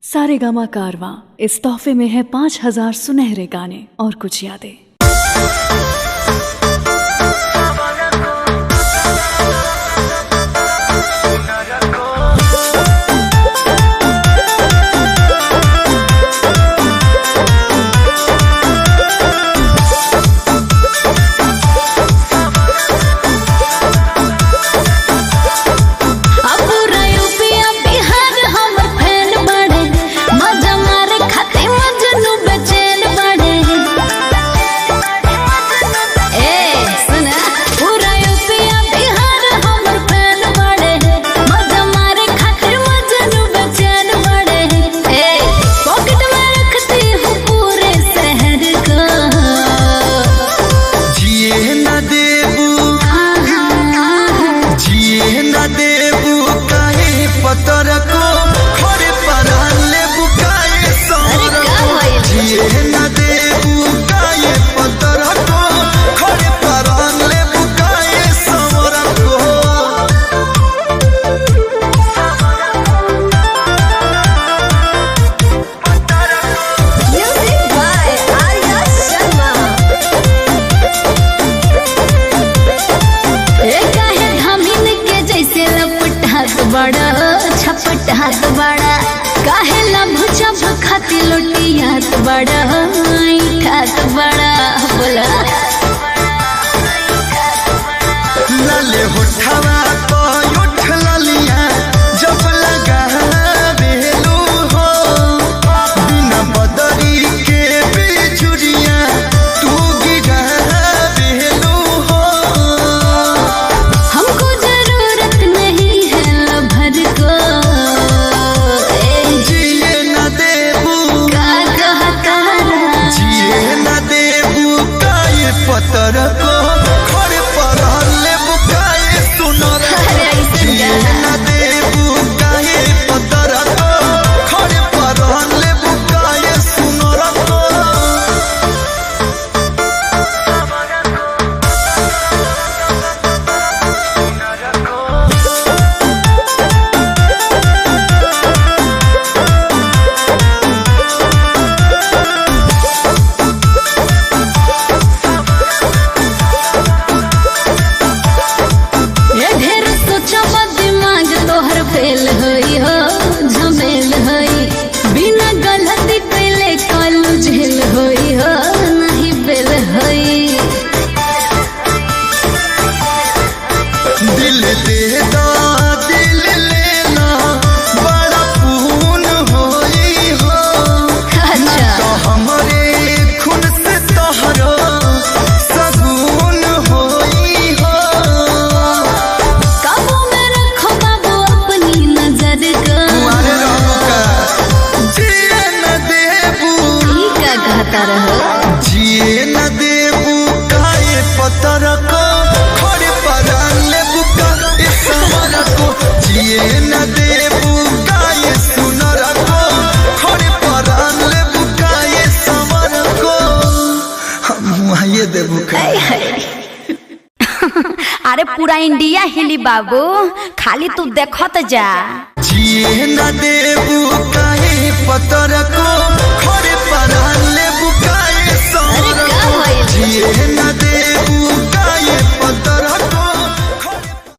सारेगामा कारवां इस तोहफे में है 5000 सुनहरे गाने और कुछ यादें। बड़ा छपट हाथ बड़ा काहे लभुचा भखाती लोटी हाथ बड़ा ठात बड़ा बोला लाले होठवा पर उठ ललिया जब लगा बेलू हो बिना बदरी के बिजुरिया तू गिरा बेलू हो हमको जरूरत नहीं है लभर को जिए न देबू का कहता जिए न देबू काये पतर को खड़े पर ले बुकाए सुनर जिए न देबू काये पतर को खड़े पर ले बुकाए सुनर को ढेर सोचा दिमाग तोहर फेल होई हो झमेल होई बिना गलती कैले कालू झेल होई हो नहीं बेल होई दिल दे दा दिल लेना बड़ा पून होई हो अच्छा तो हमरे खून से तोहरो सगुन होई हो काबू में रखो बाबू अपनी नजर को तुम्हारे रंग का जिए न देबू ई का कहता रहो जिए न देबू काये पतर को खड़े पर ले बुका इस समर को जिए न देबू काये सुनर को खड़े पर ले बुका ये समर को हम ये देबू का अरे पूरा इंडिया हिली बाबू, खाली तू देखत जा। जिए न देबू काये पतर को खड़े पर ले बुका ये समर को जिए न